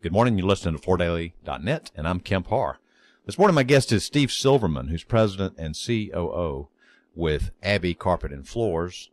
Good morning. You're listening to FloorDaily.net, and I'm Kemp Harr. This morning, my guest is Steve Silverman, who's president and COO with Abbey Carpet and Floors.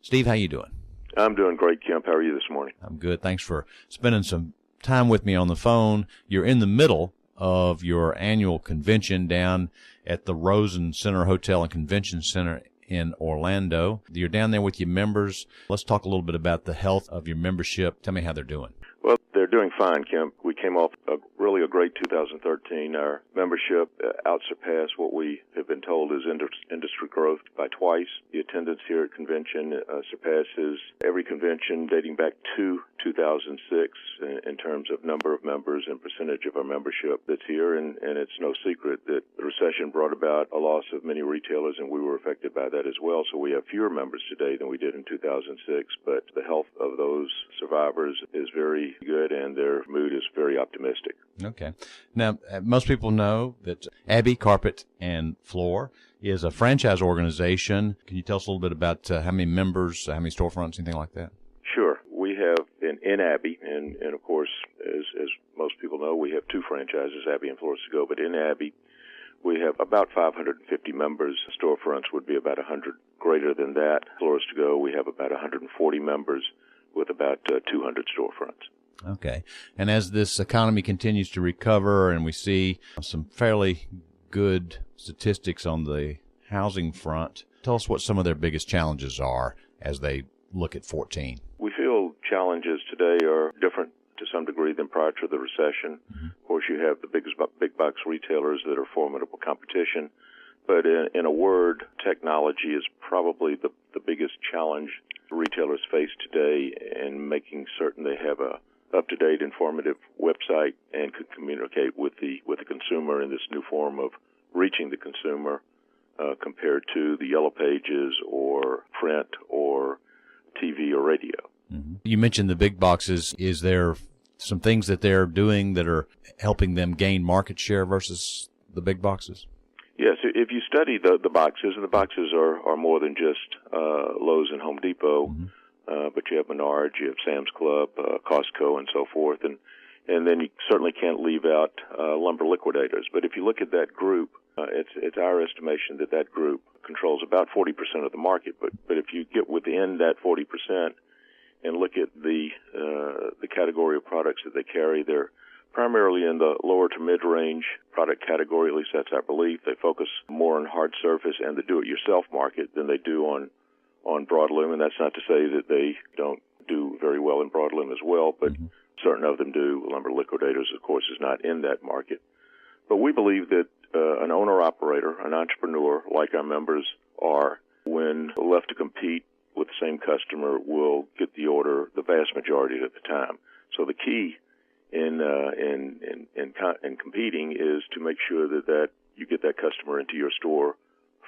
Steve, how you doing? I'm doing great, Kemp. How are you this morning? I'm good. Thanks for spending some time with me on the phone. You're in the middle of your annual convention down at the Rosen Center Hotel and Convention Center in Orlando. You're down there with your members. Let's talk a little bit about the health of your membership. Tell me how they're doing. Well, they're doing fine, Kemp. We came off really a great 2013. Our membership outsurpassed what we have been told is industry growth by twice. The attendance here at convention surpasses every convention dating back to 2006 in terms of number of members and percentage of our membership that's here. And it's no secret that the recession brought about a loss of many retailers, and we were affected by that as well. So we have fewer members today than we did in 2006. But the health of those survivors is very good, and their mood is very optimistic. Okay. Now, most people know that Abbey Carpet and Floor is a franchise organization. Can you tell us a little bit about how many members, how many storefronts, anything like that? Sure. We have in Abbey, and of course, as most people know, we have two franchises, Abbey and Floors to Go. But in Abbey, we have about 550 members. Storefronts would be about 100 greater than that. Floors to Go, we have about 140 members with about 200 storefronts. Okay. And as this economy continues to recover and we see some fairly good statistics on the housing front, tell us what some of their biggest challenges are as they look at 14. We feel challenges today are different to some degree than prior to the recession. Mm-hmm. Of course, you have the big box retailers that are formidable competition. But in a word, technology is probably the biggest challenge retailers face today in making certain they have a up-to-date, informative website and could communicate with the consumer in this new form of reaching the consumer compared to the yellow pages or print or TV or radio. Mm-hmm. You mentioned the big boxes. Is there some things that they're doing that are helping them gain market share versus the big boxes? Yes, if you study the boxes, and the boxes are more than just Lowe's and Home Depot, mm-hmm. But you have Menards, you have Sam's Club, Costco, and so forth, and then you certainly can't leave out lumber liquidators. But if you look at that group, it's our estimation that group controls about 40% of the market. But if you get within that 40% and look at the category of products that they carry, they're primarily in the lower to mid-range product category. At least that's our belief. They focus more on hard surface and the do-it-yourself market than they do on broadloom, and that's not to say that they don't do very well in broadloom as well, but mm-hmm. certain of them do. Lumber Liquidators, of course, is not in that market. But we believe that an owner-operator, an entrepreneur, like our members are, when left to compete with the same customer, will get the order the vast majority of the time. So the key in competing is to make sure that you get that customer into your store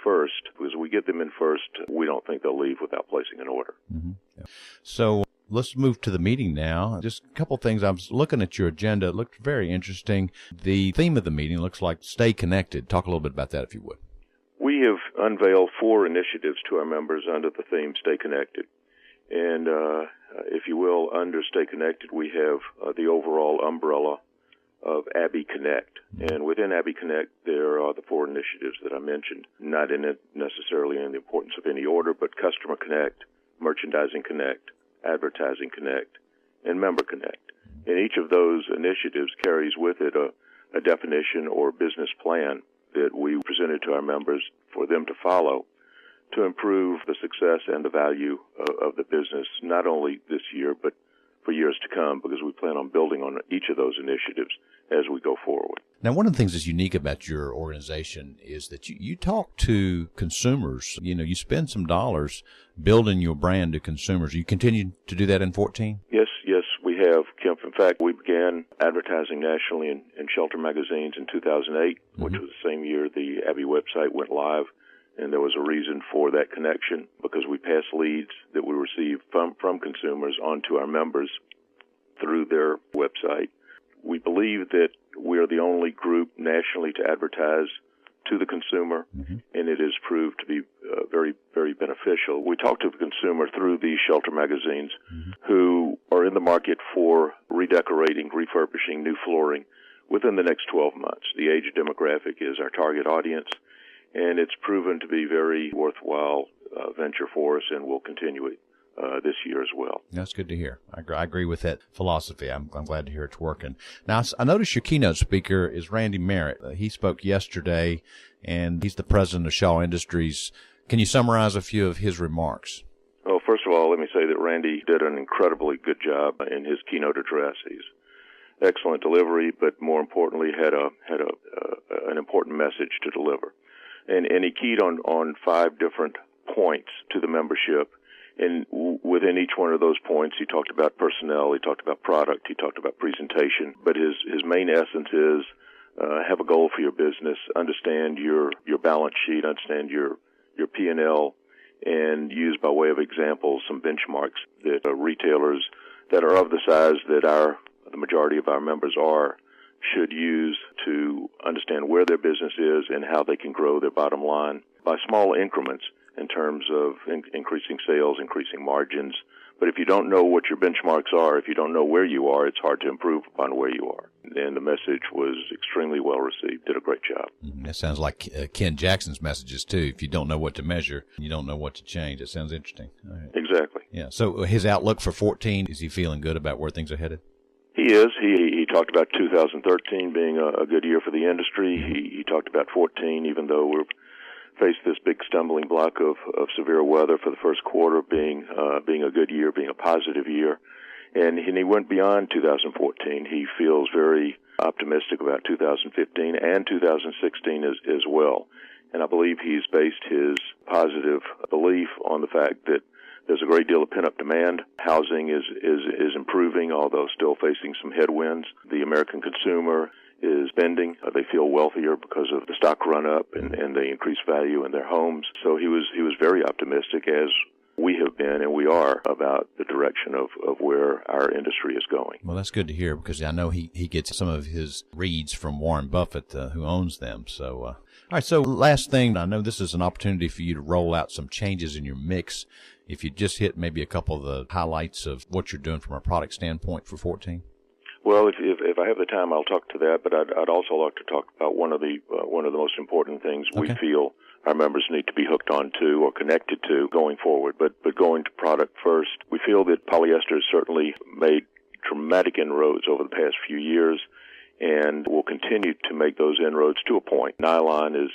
first, because we get them in first, we don't think they'll leave without placing an order. Mm-hmm. Yeah. So let's move to the meeting now. Just a couple things. I was looking at your agenda. It looked very interesting. The theme of the meeting looks like Stay Connected. Talk a little bit about that, if you would. We have unveiled 4 initiatives to our members under the theme Stay Connected. And if you will, under Stay Connected, we have the overall umbrella of Abbey Connect. And within Abbey Connect, there are the 4 initiatives that I mentioned, not in it necessarily in the importance of any order, but Customer Connect, Merchandising Connect, Advertising Connect, and Member Connect. And each of those initiatives carries with it a definition or business plan that we presented to our members for them to follow to improve the success and the value of the business, not only this year, but for years to come, because we plan on building on each of those initiatives as we go forward. Now, one of the things that's unique about your organization is that you talk to consumers. You know, you spend some dollars building your brand to consumers. You continue to do that in 14? Yes, we have, Kemp. In fact, we began advertising nationally in Shelter magazines in 2008, mm-hmm. which was the same year the Abbey website went live. And there was a reason for that connection, because we pass leads that we receive from consumers onto our members through their website. We believe that we are the only group nationally to advertise to the consumer, and it has proved to be very, very beneficial. We talk to the consumer through these shelter magazines who are in the market for redecorating, refurbishing, new flooring within the next 12 months. The age demographic is our target audience, and it's proven to be very worthwhile venture for us, and we'll continue it this year as well. That's good to hear. I agree with that philosophy. I'm glad to hear it's working. Now, I noticed your keynote speaker is Randy Merritt. He spoke yesterday, and he's the president of Shaw Industries. Can you summarize a few of his remarks? Well, first of all, let me say that Randy did an incredibly good job in his keynote address. He's excellent delivery, but more importantly, had an important message to deliver. And he keyed on 5 different points to the membership. And within each one of those points, he talked about personnel, he talked about product, he talked about presentation. But his main essence is have a goal for your business, understand your balance sheet, understand your P&L, and use by way of example some benchmarks that retailers that are of the size that the majority of our members should use to understand where their business is and how they can grow their bottom line by small increments in terms of increasing sales, increasing margins. But if you don't know what your benchmarks are, if you don't know where you are, it's hard to improve upon where you are. And the message was extremely well received. Did a great job. That sounds like Ken Jackson's messages, too. If you don't know what to measure, you don't know what to change. It sounds interesting. All right. Exactly. Yeah. So his outlook for 2014, is he feeling good about where things are headed? He is. He talked about 2013 being a good year for the industry. He talked about 2014, even though we're faced this big stumbling block of severe weather for the first quarter being a good year, being a positive year. And he went beyond 2014. He feels very optimistic about 2015 and 2016 as well. And I believe he's based his positive belief on the fact that there's a great deal of pent-up demand. Housing is improving, although still facing some headwinds. The American consumer is spending. They feel wealthier because of the stock run-up and the increased value in their homes. So he was very optimistic, as we have been and we are, about the direction of where our industry is going. Well, that's good to hear, because I know he gets some of his reads from Warren Buffett, who owns them. So, all right, so last thing, I know this is an opportunity for you to roll out some changes in your mix. If you just hit maybe a couple of the highlights of what you're doing from a product standpoint for 2014. Well, if I have the time, I'll talk to that. But I'd also like to talk about one of the most important things we feel our members need to be hooked on to or connected to going forward. But going to product first, we feel that polyester has certainly made dramatic inroads over the past few years, and will continue to make those inroads to a point. Nylon is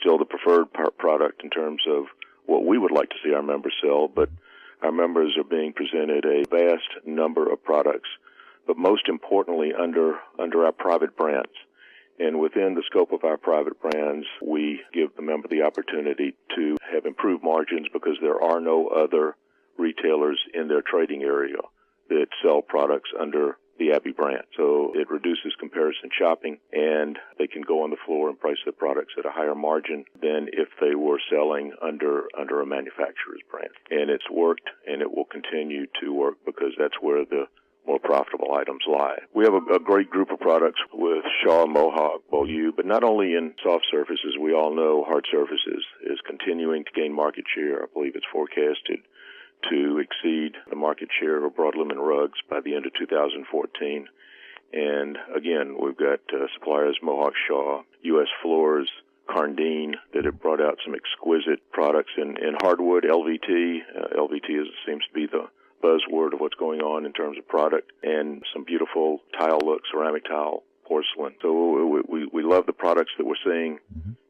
still the preferred product in terms of what we would like to see our members sell, but our members are being presented a vast number of products, but most importantly under our private brands. And within the scope of our private brands, we give the member the opportunity to have improved margins because there are no other retailers in their trading area that sell products under the Abbey brand. So it reduces comparison shopping, and they can go on the floor and price their products at a higher margin than if they were selling under a manufacturer's brand. And it's worked, and it will continue to work because that's where the more profitable items lie. We have a great group of products with Shaw, Mohawk, Beaulieu, but not only in soft surfaces. We all know hard surfaces is continuing to gain market share. I believe it's forecasted to exceed the market share of broadloom and rugs by the end of 2014. And again, we've got suppliers Mohawk, Shaw, U.S. Floors, Carndine, that have brought out some exquisite products in hardwood, LVT. LVT seems to be the buzzword of what's going on in terms of product, and some beautiful tile look, ceramic tile, porcelain. So we love the products that we're seeing,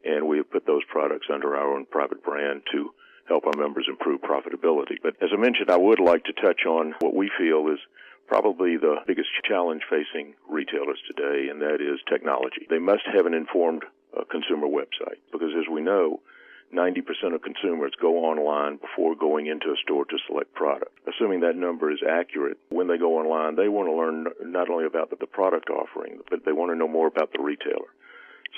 and we have put those products under our own private brand to help our members improve profitability. But as I mentioned, I would like to touch on what we feel is probably the biggest challenge facing retailers today, and that is technology. They must have an informed consumer website, because as we know, 90% of consumers go online before going into a store to select product. Assuming that number is accurate, when they go online, they want to learn not only about the product offering, but they want to know more about the retailer.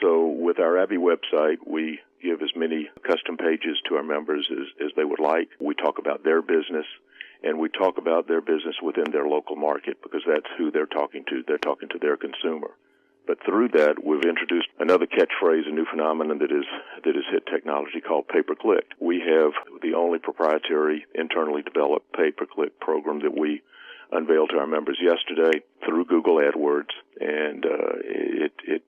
So with our Abbey website, we give as many custom pages to our members as they would like. We talk about their business, and we talk about their business within their local market, because that's who they're talking to. They're talking to their consumer. But through that, we've introduced another catchphrase, a new phenomenon that is hit technology called pay-per-click. We have the only proprietary, internally developed pay-per-click program that we unveiled to our members yesterday through Google AdWords, and it